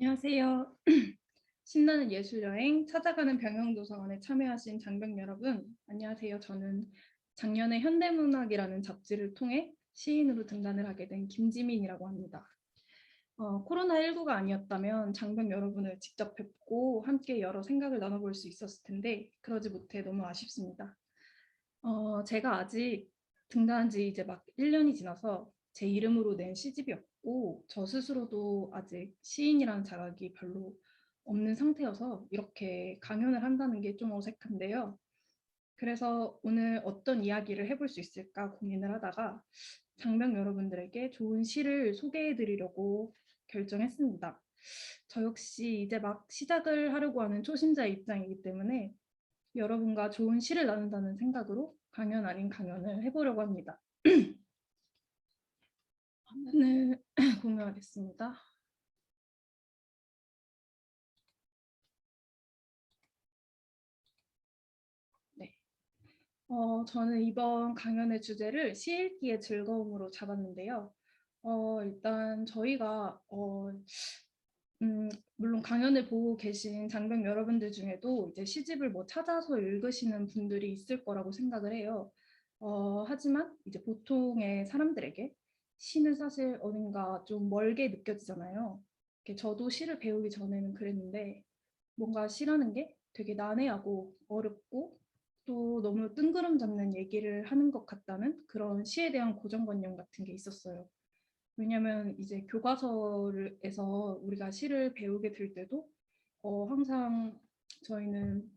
안녕하세요. 신나는 예술여행 찾아가는 병영도서관에 참여하신 장병 여러분, 안녕하세요. 저는 작년에 현대문학이라는 잡지를 통해 시인으로 등단을 하게 된 김지민이라고 합니다. 코로나19가 아니었다면 장병 여러분을 직접 뵙고 함께 여러 생각을 나눠볼 수 있었을 텐데 그러지 못해 너무 아쉽습니다. 제가 아직 등단한 지 이제 막 1년이 지나서 제 이름으로 낸 시집이 없고 저 스스로도 아직 시인이라는 자각이 별로 없는 상태여서 이렇게 강연을 한다는 게 좀 어색한데요. 그래서 오늘 어떤 이야기를 해볼 수 있을까 고민을 하다가 장병 여러분들에게 좋은 시를 소개해 드리려고 결정했습니다. 저 역시 이제 막 시작을 하려고 하는 초심자의 입장이기 때문에 여러분과 좋은 시를 나눈다는 생각으로 강연 아닌 강연을 해보려고 합니다. 화면을 공유하겠습니다. 네. 저는 이번 강연의 주제를 시 읽기의 즐거움으로 잡았는데요. 일단 저희가 물론 강연을 보고 계신 장병 여러분들 중에도 이제 시집을 뭐 찾아서 읽으시는 분들이 있을 거라고 생각을 해요. 하지만 이제 보통의 사람들에게 시는 사실 어딘가 좀 멀게 느껴지잖아요. 저도 시를 배우기 전에는 그랬는데 뭔가 시라는 게 되게 난해하고 어렵고 또 너무 뜬구름 잡는 얘기를 하는 것 같다는 그런 시에 대한 고정관념 같은 게 있었어요. 왜냐면 이제 교과서에서 우리가 시를 배우게 될 때도 항상 저희는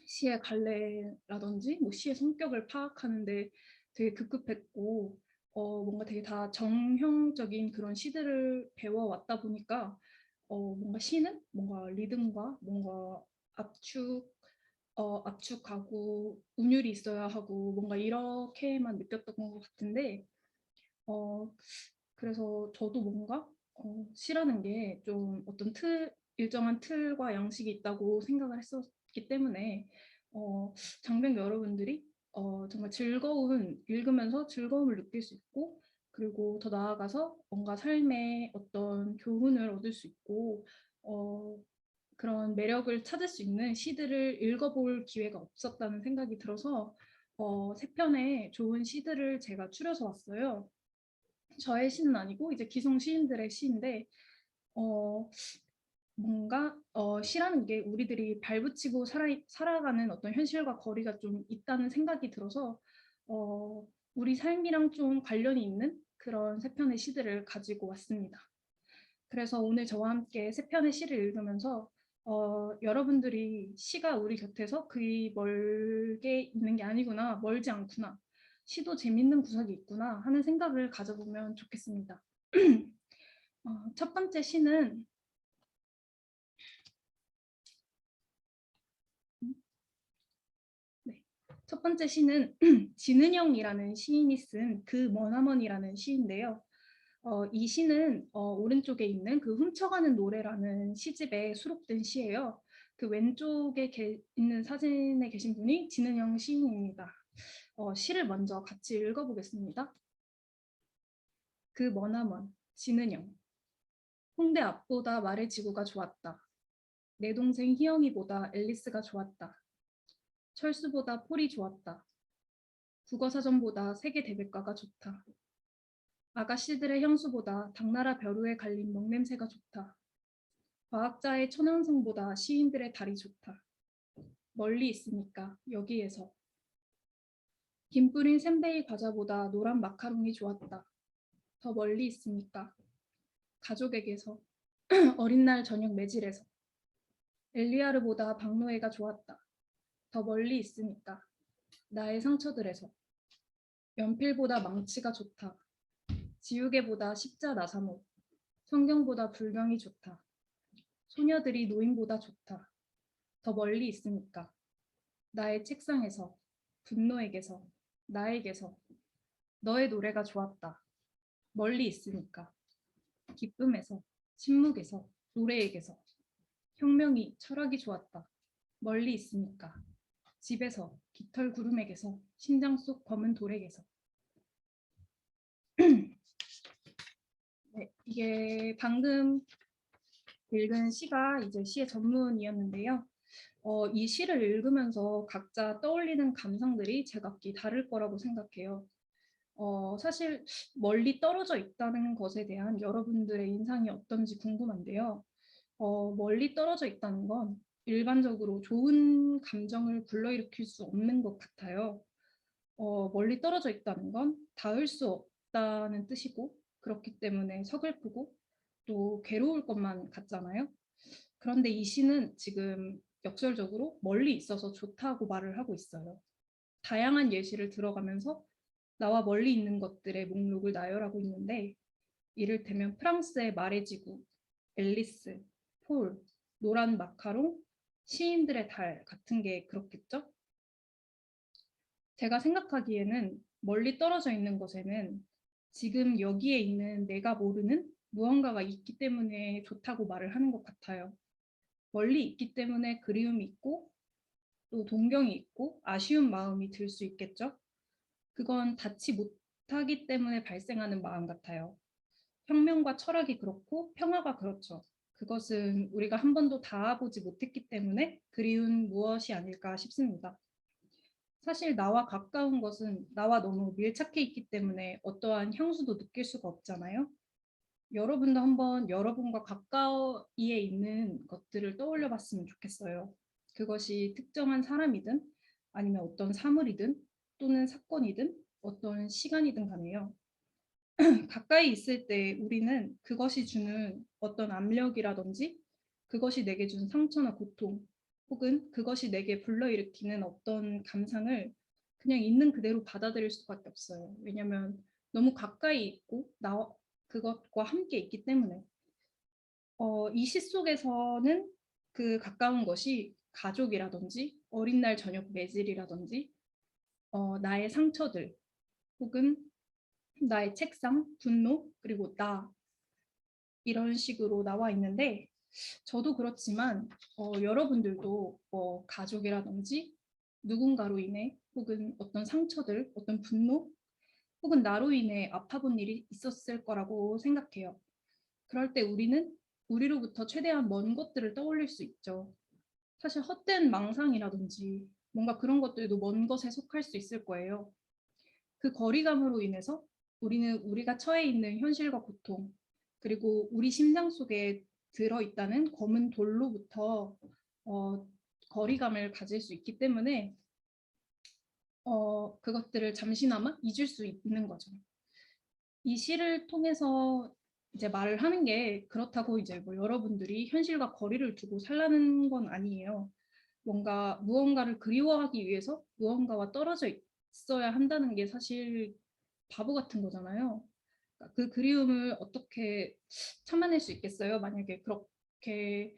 시의 갈래라든지 뭐 시의 성격을 파악하는데 되게 급급했고 뭔가 되게 다 정형적인 그런 시들을 배워왔다 보니까 뭔가 시는 뭔가 리듬과 뭔가 압축 압축하고 운율이 있어야 하고 뭔가 이렇게만 느꼈던 것 같은데 어, 그래서 저도 뭔가 시라는 게 좀 어떤 일정한 틀과 양식이 있다고 생각을 했었기 때문에 장병 여러분들이 정말 읽으면서 즐거움을 느낄 수 있고 그리고 더 나아가서 뭔가 삶의 어떤 교훈을 얻을 수 있고 어, 그런 매력을 찾을 수 있는 시들을 읽어볼 기회가 없었다는 생각이 들어서 세 편의 좋은 시들을 제가 추려서 왔어요. 저의 시는 아니고 이제 기성 시인들의 시인데 어, 뭔가 시라는 게 우리들이 발붙이고 살아가는 어떤 현실과 거리가 좀 있다는 생각이 들어서 우리 삶이랑 좀 관련이 있는 그런 세 편의 시들을 가지고 왔습니다. 그래서 오늘 저와 함께 세 편의 시를 읽으면서 여러분들이 시가 우리 곁에서 그리 멀게 있는 게 아니구나, 멀지 않구나, 시도 재밌는 구석이 있구나 하는 생각을 가져보면 좋겠습니다. 첫 번째 시는 네, 첫 번째 시는 진은영이라는 시인이 쓴 그 머나먼이라는 시인데요. 이 시는 오른쪽에 있는 그 훔쳐가는 노래라는 시집에 수록된 시예요. 그 왼쪽에 있는 사진에 계신 분이 진은영 시인입니다. 시를 먼저 같이 읽어보겠습니다. 그 머나먼 진은영. 홍대 앞보다 말해지구가 좋았다. 내 동생 희영이보다 앨리스가 좋았다. 철수보다 폴이 좋았다. 국어사전보다 세계 대백과가 좋다. 아가씨들의 향수보다 당나라 벼루에 갈린 먹냄새가 좋다. 과학자의 천왕성보다 시인들의 달이 좋다. 멀리 있으니까 여기에서. 김 뿌린 샌베이 과자보다 노란 마카롱이 좋았다. 더 멀리 있으니까 가족에게서. 어린 날 저녁 매질에서. 엘리아르보다 박노해가 좋았다. 더 멀리 있으니까 나의 상처들에서. 연필보다 망치가 좋다. 지우개보다 십자 나사목. 성경보다 불경이 좋다. 소녀들이 노인보다 좋다. 더 멀리 있으니까 나의 책상에서. 분노에게서. 나에게서. 너의 노래가 좋았다. 멀리 있으니까 기쁨에서. 침묵에서. 노래에게서. 혁명이 철학이 좋았다. 멀리 있으니까 집에서. 깃털 구름에게서. 심장 속 검은 돌에게서. 네, 이게 방금 읽은 시가 이제 시의 전문이었는데요. 이 시를 읽으면서 각자 떠올리는 감상들이 제각기 다를 거라고 생각해요. 사실 멀리 떨어져 있다는 것에 대한 여러분들의 인상이 어떤지 궁금한데요. 멀리 떨어져 있다는 건 일반적으로 좋은 감정을 불러일으킬 수 없는 것 같아요. 멀리 떨어져 있다는 건 닿을 수 없다는 뜻이고, 그렇기 때문에 서글프고 또 괴로울 것만 같잖아요. 그런데 이 시는 지금 역설적으로 멀리 있어서 좋다고 말을 하고 있어요. 다양한 예시를 들어가면서 나와 멀리 있는 것들의 목록을 나열하고 있는데, 이를테면 프랑스의 말의 지구, 앨리스, 폴, 노란 마카롱, 시인들의 달 같은 게 그렇겠죠? 제가 생각하기에는 멀리 떨어져 있는 것에는 지금 여기에 있는 내가 모르는 무언가가 있기 때문에 좋다고 말을 하는 것 같아요. 멀리 있기 때문에 그리움이 있고 또 동경이 있고 아쉬운 마음이 들 수 있겠죠? 그건 닿지 못하기 때문에 발생하는 마음 같아요. 혁명과 철학이 그렇고 평화가 그렇죠. 그것은 우리가 한 번도 닿아보지 못했기 때문에 그리운 무엇이 아닐까 싶습니다. 사실 나와 가까운 것은 나와 너무 밀착해 있기 때문에 어떠한 향수도 느낄 수가 없잖아요. 여러분도 한번 여러분과 가까이에 있는 것들을 떠올려 봤으면 좋겠어요. 그것이 특정한 사람이든 아니면 어떤 사물이든 또는 사건이든 어떤 시간이든 간에요. 가까이 있을 때 우리는 그것이 주는 어떤 압력이라든지 그것이 내게 준 상처나 고통 혹은 그것이 내게 불러일으키는 어떤 감상을 그냥 있는 그대로 받아들일 수밖에 없어요. 왜냐하면 너무 가까이 있고 그것과 함께 있기 때문에. 이 시 속에서는 그 가까운 것이 가족이라든지 어린 날 저녁 매질이라든지 나의 상처들 혹은 나의 책상, 분노, 그리고 나 이런 식으로 나와 있는데 저도 그렇지만 여러분들도 가족이라든지 누군가로 인해 혹은 어떤 상처들, 어떤 분노 혹은 나로 인해 아파본 일이 있었을 거라고 생각해요. 그럴 때 우리는 우리로부터 최대한 먼 것들을 떠올릴 수 있죠. 사실 헛된 망상이라든지 뭔가 그런 것들도 먼 것에 속할 수 있을 거예요. 그 거리감으로 인해서 우리는 우리가 처해 있는 현실과 고통, 그리고 우리 심장 속에 들어있다는 검은 돌로부터 어, 거리감을 가질 수 있기 때문에 그것들을 잠시나마 잊을 수 있는 거죠. 이 시를 통해서 이제 말을 하는 게 그렇다고 이제 뭐 여러분들이 현실과 거리를 두고 살라는 건 아니에요. 뭔가 무언가를 그리워하기 위해서 무언가와 떨어져 있어야 한다는 게 사실 바보 같은 거잖아요. 그러니까 그 그리움을 어떻게 참아낼 수 있겠어요? 만약에 그렇게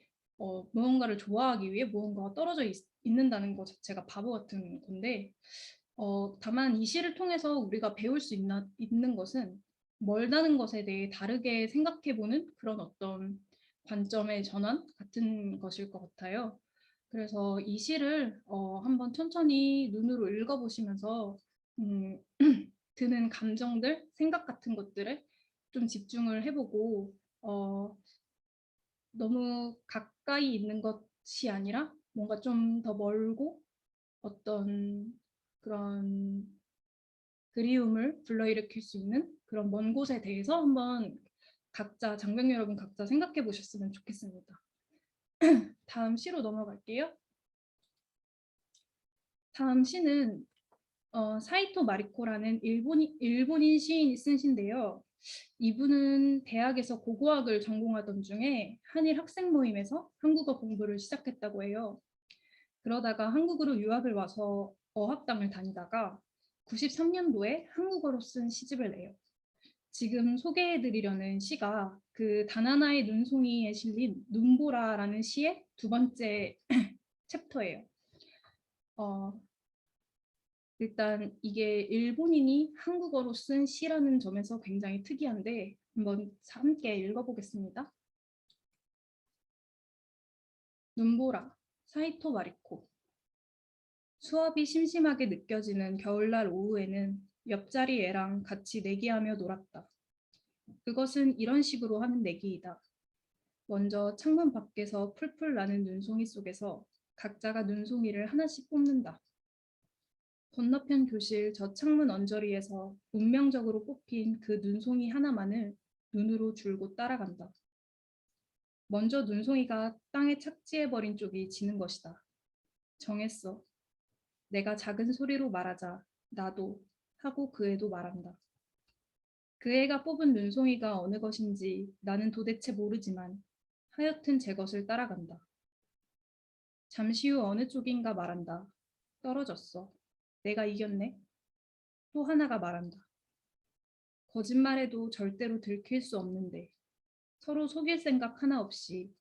무언가를 좋아하기 위해 무언가가 떨어져 있는다는 것 자체가 바보 같은 건데 다만 이 시를 통해서 우리가 배울 수 있는 것은 멀다는 것에 대해 다르게 생각해보는 그런 어떤 관점의 전환 같은 것일 것 같아요. 그래서 이 시를 한번 천천히 눈으로 읽어보시면서 음, 드는 감정들, 생각 같은 것들에 좀 집중을 해보고 너무 가까이 있는 것이 아니라 뭔가 좀 더 멀고 어떤 그런 그리움을 불러일으킬 수 있는 그런 먼 곳에 대해서 한번 각자 장병 여러분 각자 생각해 보셨으면 좋겠습니다. 다음 시로 넘어갈게요. 다음 시는 사이토 마리코라는 일본인 시인이 쓴 시인데요. 이분은 대학에서 고고학을 전공하던 중에 한일 학생 모임에서 한국어 공부를 시작했다고 해요. 그러다가 한국으로 유학을 와서 어학당을 다니다가 93년도에 한국어로 쓴 시집을 내요. 지금 소개해드리려는 시가 그 다나나의 눈송이에 실린 눈보라라는 시의 두 번째 챕터예요. 일단 이게 일본인이 한국어로 쓴 시라는 점에서 굉장히 특이한데 한번 함께 읽어보겠습니다. 눈보라, 사이토 마리코. 수업이 심심하게 느껴지는 겨울날 오후에는 옆자리 애랑 같이 내기하며 놀았다. 그것은 이런 식으로 하는 내기이다. 먼저 창문 밖에서 풀풀 나는 눈송이 속에서 각자가 눈송이를 하나씩 뽑는다. 건너편 교실 저 창문 언저리에서 운명적으로 뽑힌 그 눈송이 하나만을 눈으로 줄곧 따라간다. 먼저 눈송이가 땅에 착지해버린 쪽이 지는 것이다. 정했어. 내가 작은 소리로 말하자. 나도 하고 그 애도 말한다. 그 애가 뽑은 눈송이가 어느 것인지 나는 도대체 모르지만 하여튼 제 것을 따라간다. 잠시 후 어느 쪽인가 말한다. 떨어졌어. 내가 이겼네. 또 하나가 말한다. 거짓말해도 절대로 들킬 수 없는데 서로 속일 생각 하나 없이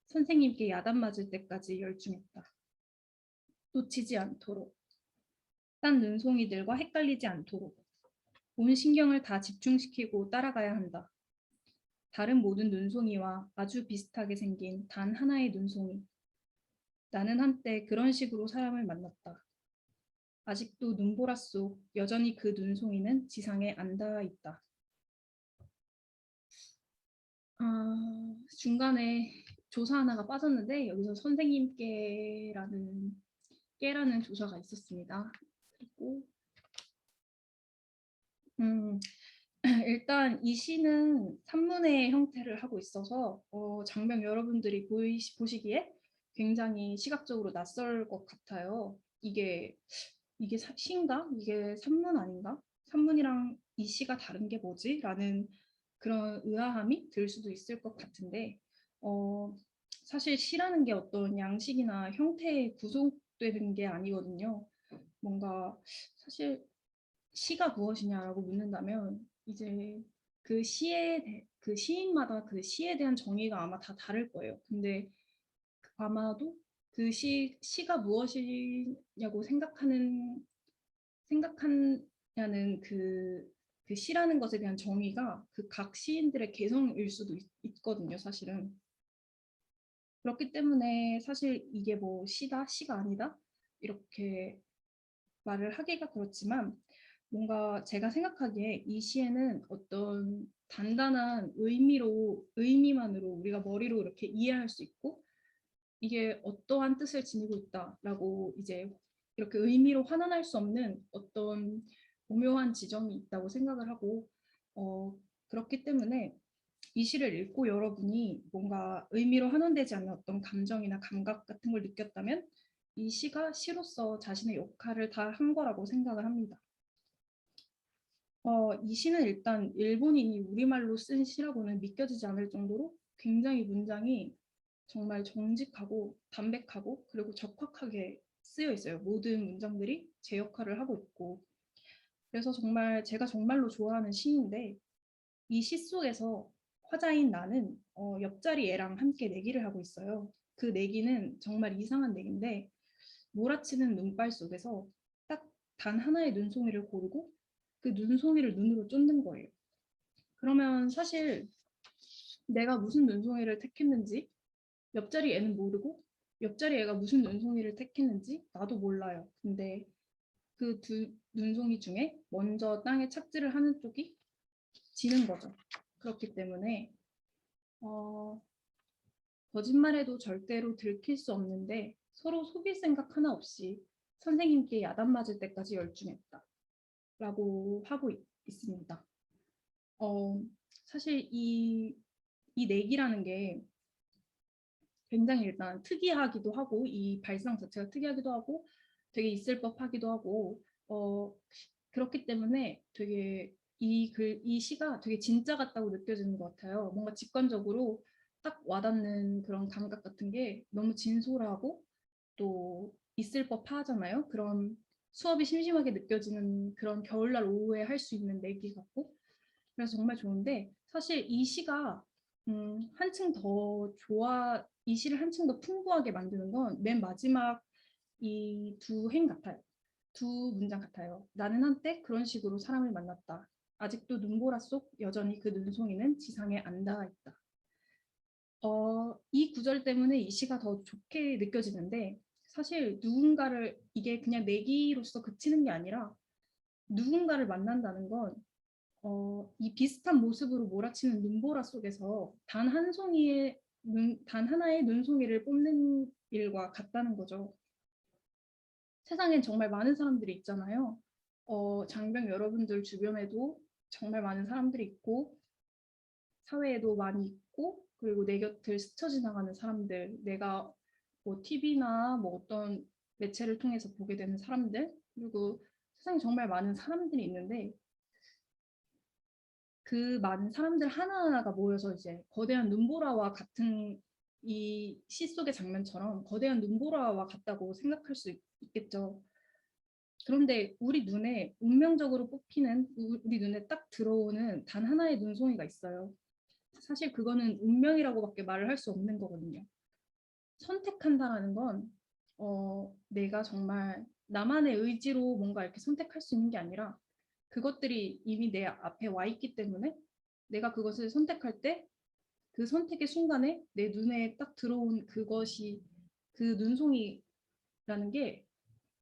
선생님께 야단 맞을 때까지 열중했다. 놓치지 않도록, 딴 눈송이들과 헷갈리지 않도록 온 신경을 다 집중시키고 따라가야 한다. 다른 모든 눈송이와 아주 비슷하게 생긴 단 하나의 눈송이. 나는 한때 그런 식으로 사람을 만났다. 아직도 눈보라 속 여전히 그 눈송이는 지상에 안 닿아 있다. 중간에 조사 하나가 빠졌는데 여기서 선생님께라는 깨라는 조사가 있었습니다. 그리고 일단 이 시는 산문의 형태를 하고 있어서 장면 여러분들이 보시기에 굉장히 시각적으로 낯설 것 같아요. 이게 시인가? 이게 산문 아닌가? 산문이랑 이 시가 다른 게 뭐지? 라는 그런 의아함이 들 수도 있을 것 같은데 사실 시라는 게 어떤 양식이나 형태에 구속되는 게 아니거든요. 뭔가 사실 시가 무엇이냐라고 묻는다면 이제 그 시인마다 그 시에 대한 정의가 아마 다 다를 거예요. 근데 아마도 그 시가 무엇이냐고 생각하냐는 그 시라는 것에 대한 정의가 그 각 시인들의 개성일 수도 있거든요, 사실은. 그렇기 때문에 사실 이게 뭐 시가 아니다? 이렇게 말을 하기가 그렇지만 뭔가 제가 생각하기에 이 시에는 어떤 단단한 의미만으로 우리가 머리로 이렇게 이해할 수 있고 이게 어떠한 뜻을 지니고 있다라고 이제 이렇게 의미로 환원할 수 없는 어떤 오묘한 지점이 있다고 생각을 하고 그렇기 때문에 이 시를 읽고 여러분이 뭔가 의미로 환원되지 않는 어떤 감정이나 감각 같은 걸 느꼈다면 이 시가 시로서 자신의 역할을 다 한 거라고 생각을 합니다. 이 시는 일단 일본인이 우리말로 쓴 시라고는 믿겨지지 않을 정도로 굉장히 문장이 정말 정직하고 담백하고 그리고 적확하게 쓰여 있어요. 모든 문장들이 제 역할을 하고 있고 그래서 정말 제가 정말로 좋아하는 시인데 이 시 속에서 화자인 나는 옆자리 애랑 함께 내기를 하고 있어요. 그 내기는 정말 이상한 내기인데 몰아치는 눈발 속에서 딱 단 하나의 눈송이를 고르고 그 눈송이를 눈으로 쫓는 거예요. 그러면 사실 내가 무슨 눈송이를 택했는지 옆자리 애는 모르고 옆자리 애가 무슨 눈송이를 택했는지 나도 몰라요. 근데 그 두 눈송이 중에 먼저 땅에 착지를 하는 쪽이 지는 거죠. 그렇기 때문에 어, 거짓말해도 절대로 들킬 수 없는데 서로 속일 생각 하나 없이 선생님께 야단 맞을 때까지 열중했다. 라고 하고 있습니다. 어, 사실 이 내기라는 게 굉장히 일단 특이하기도 하고 이 발상 자체가 특이하기도 하고 되게 있을 법하기도 하고 그렇기 때문에 되게 이 시가 되게 진짜 같다고 느껴지는 것 같아요. 뭔가 직관적으로 딱 와닿는 그런 감각 같은 게 너무 진솔하고 또 있을 법하잖아요. 그런 수업이 심심하게 느껴지는 그런 겨울날 오후에 할 수 있는 내기 같고 그래서 정말 좋은데 사실 이 시가 한층 더 이 시를 한층 더 풍부하게 만드는 건 맨 마지막 이 두 행 같아요. 두 문장 같아요. 나는 한때 그런 식으로 사람을 만났다. 아직도 눈보라 속 여전히 그 눈송이는 지상에 안 닿아 있다. 이 구절 때문에 이 시가 더 좋게 느껴지는데 사실 누군가를 이게 그냥 내기로서 그치는 게 아니라 누군가를 만난다는 건 이 비슷한 모습으로 몰아치는 눈보라 속에서 단 한 송이의 단 하나의 눈송이를 뽑는 일과 같다는 거죠. 세상엔 정말 많은 사람들이 있잖아요. 장병 여러분들 주변에도 정말 많은 사람들이 있고 사회에도 많이 있고 그리고 내 곁을 스쳐 지나가는 사람들, 내가 뭐 TV나 뭐 어떤 매체를 통해서 보게 되는 사람들, 그리고 세상에 정말 많은 사람들이 있는데 그 많은 사람들 하나하나가 모여서 이제 거대한 눈보라와 같은 이 시 속의 장면처럼 거대한 눈보라와 같다고 생각할 수 있겠죠. 그런데 우리 눈에 운명적으로 뽑히는 우리 눈에 딱 들어오는 단 하나의 눈송이가 있어요. 사실 그거는 운명이라고밖에 말을 할 수 없는 거거든요. 선택한다라는 건 내가 정말 나만의 의지로 뭔가 이렇게 선택할 수 있는 게 아니라 그것들이 이미 내 앞에 와 있기 때문에 내가 그것을 선택할 때 그 선택의 순간에 내 눈에 딱 들어온 그것이 그 눈송이라는 게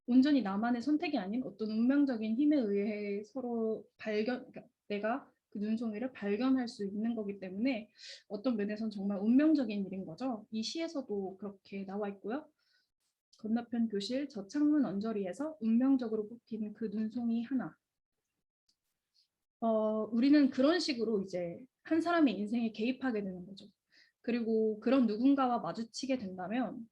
온전히 나만의 선택이 아닌 어떤 운명적인 힘에 의해 서로 그러니까 내가 그 눈송이를 발견할 수 있는 거기 때문에 어떤 면에선 정말 운명적인 일인 거죠. 이 시에서도 그렇게 나와 있고요. 건너편 교실 저 창문 언저리에서 운명적으로 뽑힌 그 눈송이 하나. 우리는 그런 식으로 이제 한 사람의 인생에 개입하게 되는 거죠. 그리고 그런 누군가와 마주치게 된다면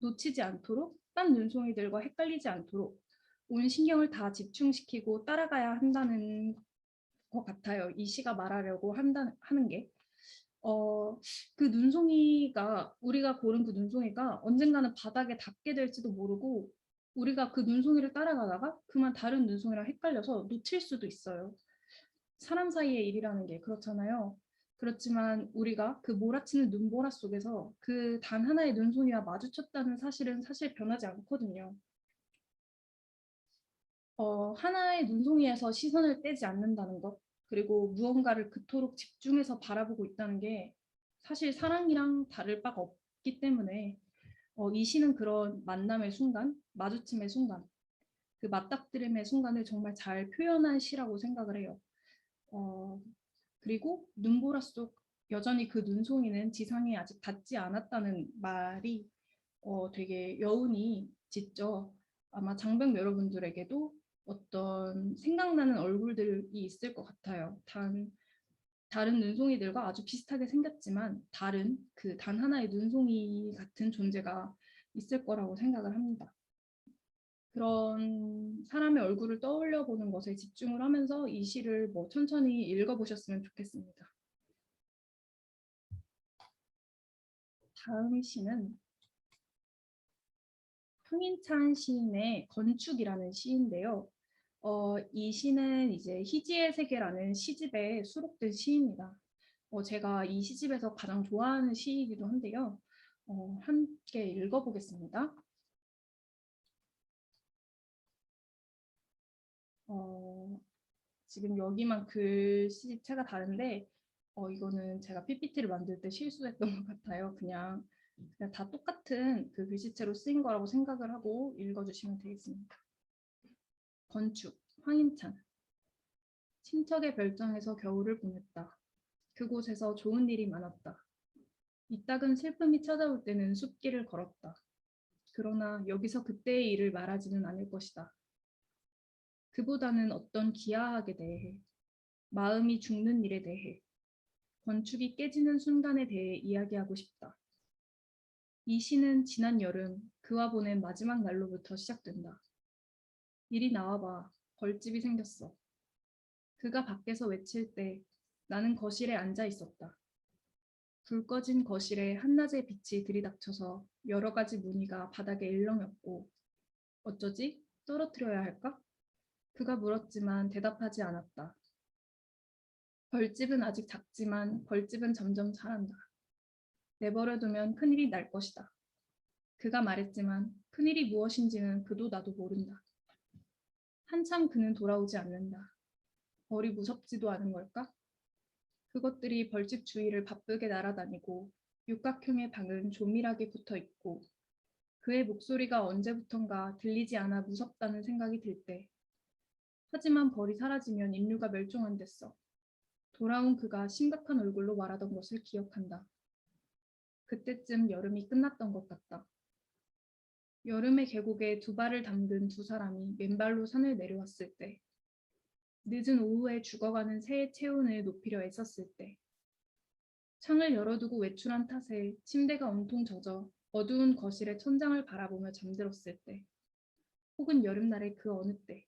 놓치지 않도록 딴 눈송이들과 헷갈리지 않도록 온 신경을 다 집중시키고 따라가야 한다는 것 같아요. 이 시가 말하려고 하는 게. 그 눈송이가 우리가 고른 그 눈송이가 언젠가는 바닥에 닿게 될지도 모르고 우리가 그 눈송이를 따라가다가 그만 다른 눈송이랑 헷갈려서 놓칠 수도 있어요. 사람 사이의 일이라는 게 그렇잖아요. 그렇지만 우리가 그 몰아치는 눈보라 속에서 그 단 하나의 눈송이와 마주쳤다는 사실은 사실 변하지 않거든요. 하나의 눈송이에서 시선을 떼지 않는다는 것, 그리고 무언가를 그토록 집중해서 바라보고 있다는 게 사실 사랑이랑 다를 바가 없기 때문에 이 시는 그런 만남의 순간, 마주침의 순간, 그 맞닥뜨림의 순간을 정말 잘 표현한 시라고 생각을 해요. 어, 그리고 눈보라 속 여전히 그 눈송이는 지상에 아직 닿지 않았다는 말이 되게 여운이 짙죠. 아마 장병 여러분들에게도 어떤 생각나는 얼굴들이 있을 것 같아요. 다른 눈송이들과 아주 비슷하게 생겼지만 다른 그 단 하나의 눈송이 같은 존재가 있을 거라고 생각을 합니다. 그런 사람의 얼굴을 떠올려 보는 것에 집중을 하면서 이 시를 뭐 천천히 읽어보셨으면 좋겠습니다. 다음 시는 황인찬 시인의 건축이라는 시인데요. 이 시는 이제 희지의 세계라는 시집에 수록된 시입니다. 제가 이 시집에서 가장 좋아하는 시이기도 한데요. 함께 읽어보겠습니다. 지금 여기만 글씨체가 다른데 이거는 제가 PPT를 만들 때 실수했던 것 같아요. 그냥 다 똑같은 그 글씨체로 쓰인 거라고 생각을 하고 읽어주시면 되겠습니다. 건축, 황인찬. 친척의 별장에서 겨울을 보냈다. 그곳에서 좋은 일이 많았다. 이따금 슬픔이 찾아올 때는 숲길을 걸었다. 그러나 여기서 그때의 일을 말하지는 않을 것이다. 그보다는 어떤 기하학에 대해, 마음이 죽는 일에 대해, 건축이 깨지는 순간에 대해 이야기하고 싶다. 이 시는 지난 여름 그와 보낸 마지막 날로부터 시작된다. 이리 나와봐. 벌집이 생겼어. 그가 밖에서 외칠 때 나는 거실에 앉아 있었다. 불 꺼진 거실에 한낮의 빛이 들이닥쳐서 여러 가지 무늬가 바닥에 일렁였고 어쩌지? 떨어뜨려야 할까? 그가 물었지만 대답하지 않았다. 벌집은 아직 작지만 벌집은 점점 자란다. 내버려두면 큰일이 날 것이다. 그가 말했지만 큰일이 무엇인지는 그도 나도 모른다. 한참 그는 돌아오지 않는다. 벌이 무섭지도 않은 걸까? 그것들이 벌집 주위를 바쁘게 날아다니고 육각형의 방은 조밀하게 붙어 있고 그의 목소리가 언제부턴가 들리지 않아 무섭다는 생각이 들 때. 하지만 벌이 사라지면 인류가 멸종한댔어. 돌아온 그가 심각한 얼굴로 말하던 것을 기억한다. 그때쯤 여름이 끝났던 것 같다. 여름의 계곡에 두 발을 담근 두 사람이 맨발로 산을 내려왔을 때, 늦은 오후에 죽어가는 새의 체온을 높이려 애썼을 때, 창을 열어두고 외출한 탓에 침대가 온통 젖어 어두운 거실의 천장을 바라보며 잠들었을 때, 혹은 여름날의 그 어느 때,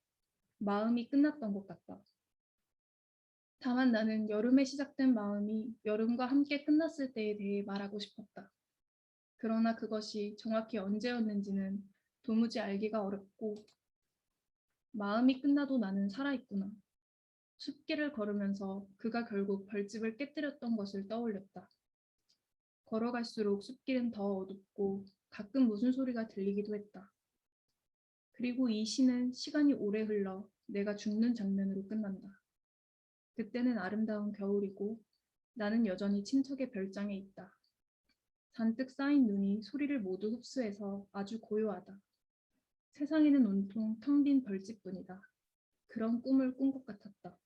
마음이 끝났던 것 같다. 다만 나는 여름에 시작된 마음이 여름과 함께 끝났을 때에 대해 말하고 싶었다. 그러나 그것이 정확히 언제였는지는 도무지 알기가 어렵고, 마음이 끝나도 나는 살아있구나. 숲길을 걸으면서 그가 결국 벌집을 깨뜨렸던 것을 떠올렸다. 걸어갈수록 숲길은 더 어둡고 가끔 무슨 소리가 들리기도 했다. 그리고 이 시는 시간이 오래 흘러 내가 죽는 장면으로 끝난다. 그때는 아름다운 겨울이고 나는 여전히 친척의 별장에 있다. 잔뜩 쌓인 눈이 소리를 모두 흡수해서 아주 고요하다. 세상에는 온통 텅 빈 벌집뿐이다. 그런 꿈을 꾼 것 같았다.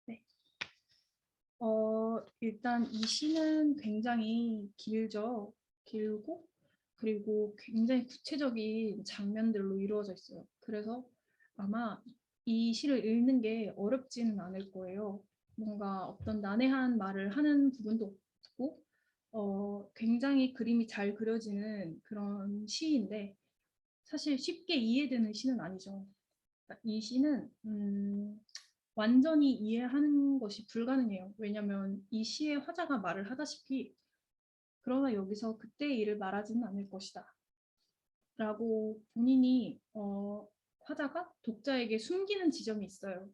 네. 일단 이 시는 굉장히 길죠. 길고 그리고 굉장히 구체적인 장면들로 이루어져 있어요. 그래서 아마 이 시를 읽는 게 어렵지는 않을 거예요. 뭔가 어떤 난해한 말을 하는 부분도 없고 굉장히 그림이 잘 그려지는 그런 시인데 사실 쉽게 이해되는 시는 아니죠. 이 시는 완전히 이해하는 것이 불가능해요. 왜냐하면 이 시의 화자가 말을 하다시피 그러나 여기서 그때의 일을 말하지는 않을 것이다. 라고 본인이 화자가 독자에게 숨기는 지점이 있어요.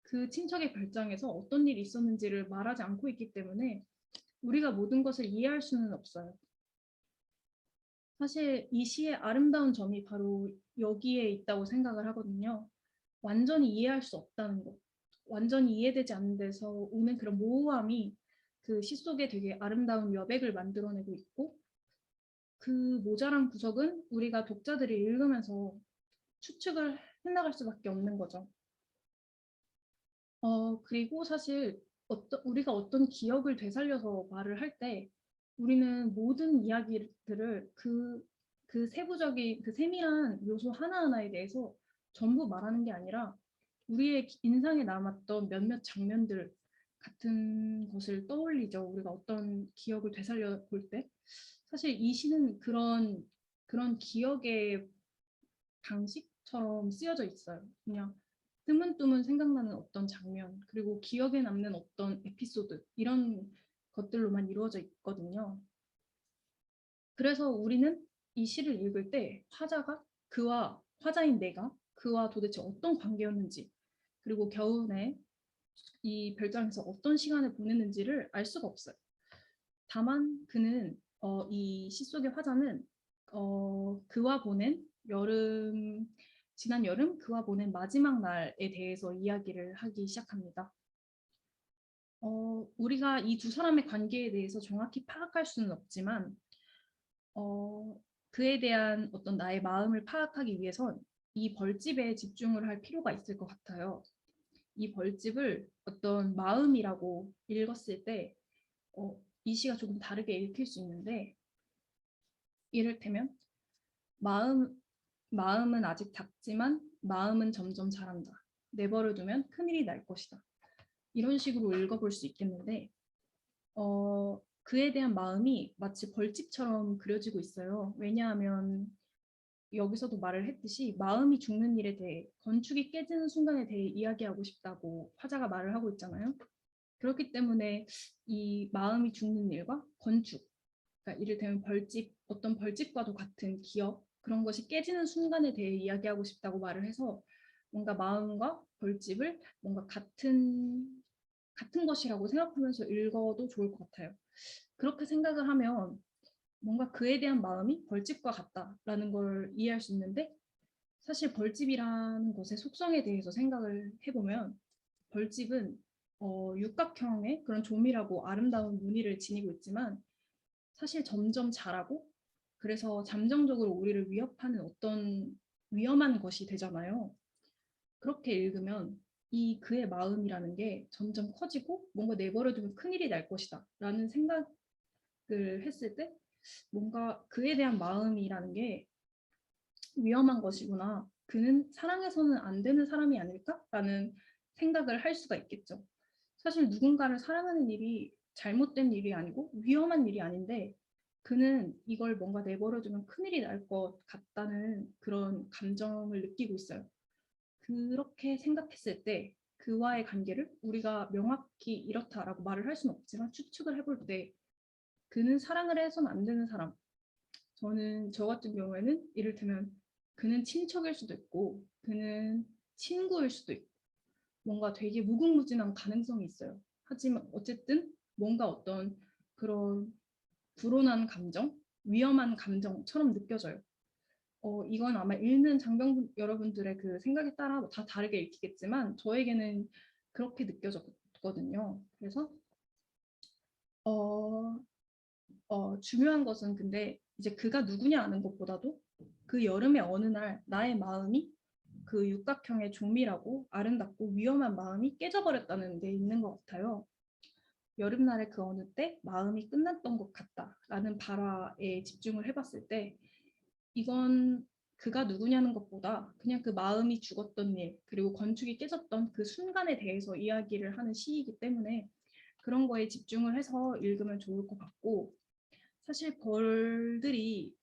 그 친척의 별장에서 어떤 일이 있었는지를 말하지 않고 있기 때문에 우리가 모든 것을 이해할 수는 없어요. 사실 이 시의 아름다운 점이 바로 여기에 있다고 생각을 하거든요. 완전히 이해할 수 없다는 것. 완전히 이해되지 않는 데서 오는 그런 모호함이 그 시 속에 되게 아름다운 여백을 만들어내고 있고 그 모자란 구석은 우리가 독자들이 읽으면서 추측을 해나갈 수밖에 없는 거죠. 그리고 사실 우리가 어떤 기억을 되살려서 말을 할 때 우리는 모든 이야기들을 그 세부적인 그 세밀한 요소 하나하나에 대해서 전부 말하는 게 아니라 우리의 인상에 남았던 몇몇 장면들 같은 것을 떠올리죠. 우리가 어떤 기억을 되살려 볼 때. 사실 이 시는 그런 기억의 방식처럼 쓰여져 있어요. 그냥 뜨문뜨문 생각나는 어떤 장면, 그리고 기억에 남는 어떤 에피소드, 이런 것들로만 이루어져 있거든요. 그래서 우리는 이 시를 읽을 때 화자인 내가 그와 도대체 어떤 관계였는지, 그리고 겨울에 이 별장에서 어떤 시간을 보냈는지를 알 수가 없어요. 다만 그는 이 시 속의 화자는 그와 보낸 지난 여름 그와 보낸 마지막 날에 대해서 이야기를 하기 시작합니다. 우리가 이 두 사람의 관계에 대해서 정확히 파악할 수는 없지만 그에 대한 어떤 나의 마음을 파악하기 위해선 이 벌집에 집중을 할 필요가 있을 것 같아요. 이 벌집을 어떤 마음이라고 읽었을 때 이 시가 조금 다르게 읽힐 수 있는데 이를테면 마음은 아직 작지만 마음은 점점 자란다. 내버려 두면 큰일이 날 것이다. 이런 식으로 읽어볼 수 있겠는데 그에 대한 마음이 마치 벌집처럼 그려지고 있어요. 왜냐하면 여기서도 말을 했듯이 마음이 죽는 일에 대해 건축이 깨지는 순간에 대해 이야기하고 싶다고 화자가 말을 하고 있잖아요. 그렇기 때문에 이 마음이 죽는 일과 건축, 그러니까 이를테면 어떤 벌집과도 같은 기억, 그런 것이 깨지는 순간에 대해 이야기하고 싶다고 말을 해서 뭔가 마음과 벌집을 뭔가 같은 것이라고 생각하면서 읽어도 좋을 것 같아요. 그렇게 생각을 하면 뭔가 그에 대한 마음이 벌집과 같다라는 걸 이해할 수 있는데 사실 벌집이라는 것의 속성에 대해서 생각을 해보면 벌집은 육각형의 그런 조밀하고 아름다운 무늬를 지니고 있지만 사실 점점 자라고 그래서 잠정적으로 우리를 위협하는 어떤 위험한 것이 되잖아요. 그렇게 읽으면 이 그의 마음이라는 게 점점 커지고 뭔가 내버려두면 큰일이 날 것이다 라는 생각 했을 때 뭔가 그에 대한 마음이라는 게 위험한 것이구나. 그는 사랑해서는 안 되는 사람이 아닐까라는 생각을 할 수가 있겠죠. 사실 누군가를 사랑하는 일이 잘못된 일이 아니고 위험한 일이 아닌데 그는 이걸 뭔가 내버려두면 큰일이 날 것 같다는 그런 감정을 느끼고 있어요. 그렇게 생각했을 때 그와의 관계를 우리가 명확히 이렇다라고 말을 할 수는 없지만 추측을 해볼 때 그는 사랑을 해서는 안 되는 사람. 저는 저 같은 경우에는 이를테면 그는 친척일 수도 있고 그는 친구일 수도 있고 뭔가 되게 무궁무진한 가능성이 있어요. 하지만 어쨌든 뭔가 어떤 그런 불온한 감정, 위험한 감정처럼 느껴져요. 이건 아마 읽는 장병 여러분들의 그 생각에 따라 다 다르게 읽히겠지만 저에게는 그렇게 느껴졌거든요. 그래서 어, 중요한 것은 근데 이제 그가 누구냐 아는 것보다도 그 여름의 어느 날 나의 마음이 그 육각형의 종밀하고 아름답고 위험한 마음이 깨져버렸다는 데 있는 것 같아요. 여름날의 그 어느 때 마음이 끝났던 것 같다라는 발화에 집중을 해봤을 때 이건 그가 누구냐는 것보다 그냥 그 마음이 죽었던 일 그리고 건축이 깨졌던 그 순간에 대해서 이야기를 하는 시이기 때문에 그런 거에 집중을 해서 읽으면 좋을 것 같고 사실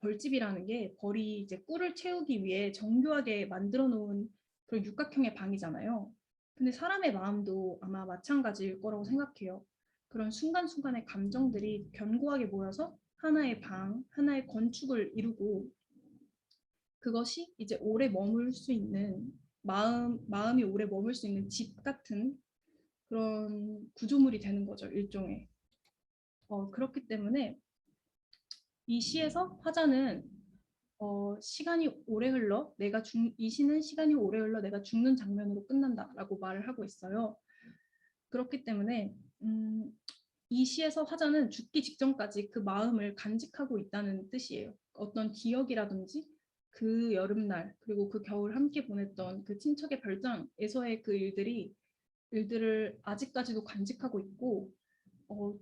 벌집이라는 게 벌이 이제 꿀을 채우기 위해 정교하게 만들어 놓은 그런 육각형의 방이잖아요. 근데 사람의 마음도 아마 마찬가지일 거라고 생각해요. 그런 순간순간의 감정들이 견고하게 모여서 하나의 방, 하나의 건축을 이루고 그것이 이제 오래 머물 수 있는 마음이 오래 머물 수 있는 집 같은 그런 구조물이 되는 거죠, 일종의. 그렇기 때문에 이 시에서 화자는 시간이 오래 흘러 이 시는 시간이 오래 흘러 내가 죽는 장면으로 끝난다라고 말을 하고 있어요. 그렇기 때문에 이 시에서 화자는 죽기 직전까지 그 마음을 간직하고 있다는 뜻이에요. 어떤 기억이라든지 그 여름날 그리고 그 겨울 함께 보냈던 그 친척의 별장에서의 그 일들을 아직까지도 간직하고 있고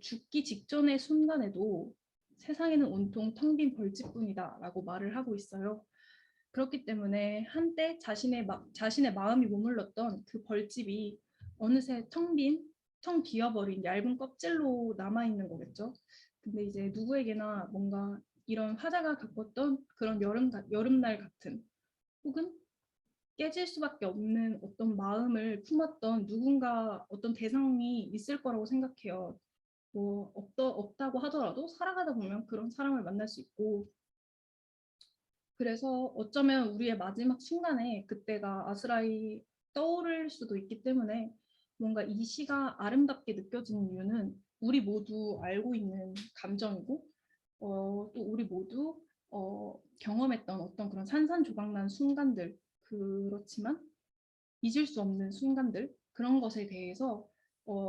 죽기 직전의 순간에도 세상에는 온통 텅 빈 벌집뿐이다라고 말을 하고 있어요. 그렇기 때문에 한때 자신의 마음이 머물렀던 그 벌집이 어느새 텅 비어버린 얇은 껍질로 남아있는 거겠죠. 근데 이제 누구에게나 뭔가 이런 화자가 겪었던 그런 여름날 같은 혹은 깨질 수밖에 없는 어떤 마음을 품었던 누군가 어떤 대상이 있을 거라고 생각해요. 뭐 없다고 하더라도 살아가다 보면 그런 사람을 만날 수 있고 그래서 어쩌면 우리의 마지막 순간에 그때가 아스라이 떠오를 수도 있기 때문에 뭔가 이 시가 아름답게 느껴지는 이유는 우리 모두 알고 있는 감정이고 또 우리 모두 경험했던 어떤 그런 산산조각난 순간들 그렇지만 잊을 수 없는 순간들 그런 것에 대해서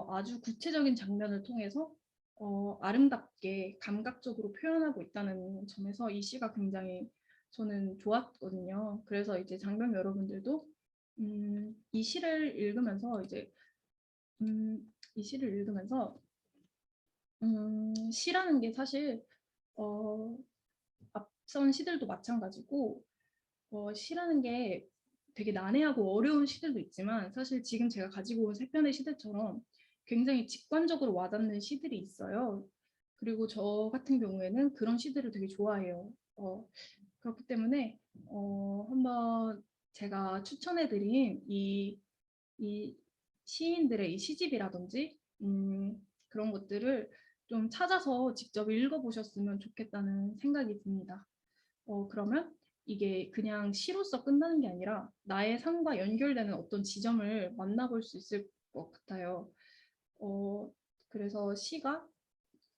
아주 구체적인 장면을 통해서 아름답게 감각적으로 표현하고 있다는 점에서 이 시가 굉장히 저는 좋았거든요. 그래서 이제 장병 여러분들도 이 시를 읽으면서 이 시를 읽으면서 시라는 게 사실 어, 앞선 시들도 마찬가지고 시라는 게 되게 난해하고 어려운 시들도 있지만 사실 지금 제가 가지고 온 세 편의 시들처럼 굉장히 직관적으로 와닿는 시들이 있어요. 그리고 저 같은 경우에는 그런 시들을 되게 좋아해요. 그렇기 때문에 한번 제가 추천해드린 이 시인들의 이 시집이라든지 그런 것들을 좀 찾아서 직접 읽어보셨으면 좋겠다는 생각이 듭니다. 그러면 이게 그냥 시로서 끝나는 게 아니라 나의 삶과 연결되는 어떤 지점을 만나볼 수 있을 것 같아요. 어, 그래서 시가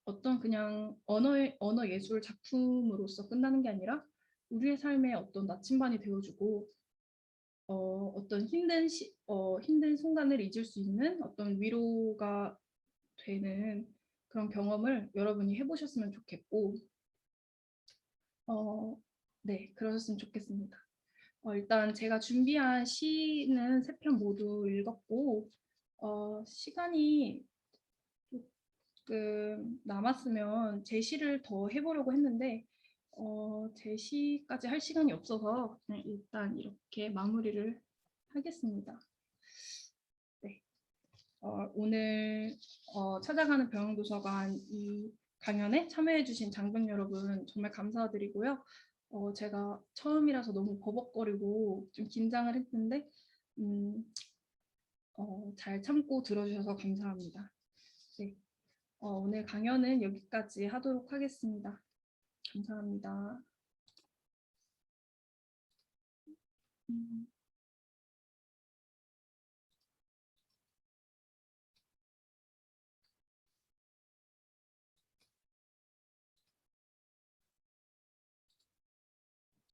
어떤 그냥 언어 예술 작품으로서 끝나는 게 아니라 우리의 삶에 어떤 나침반이 되어주고 어떤 힘든 순간을 잊을 수 있는 어떤 위로가 되는 그런 경험을 여러분이 해보셨으면 좋겠고 네, 그러셨으면 좋겠습니다. 일단 제가 준비한 시는 세 편 모두 읽었고 시간이 조금 남았으면 제시를 더 해보려고 했는데 제시까지 할 시간이 없어서 그냥 일단 이렇게 마무리를 하겠습니다. 네. 오늘 찾아가는 병영도서관 이 강연에 참여해주신 장병 여러분 정말 감사드리고요. 제가 처음이라서 너무 버벅거리고 좀 긴장을 했는데 잘 참고 들어주셔서 감사합니다. 네. 오늘 강연은 여기까지 하도록 하겠습니다. 감사합니다.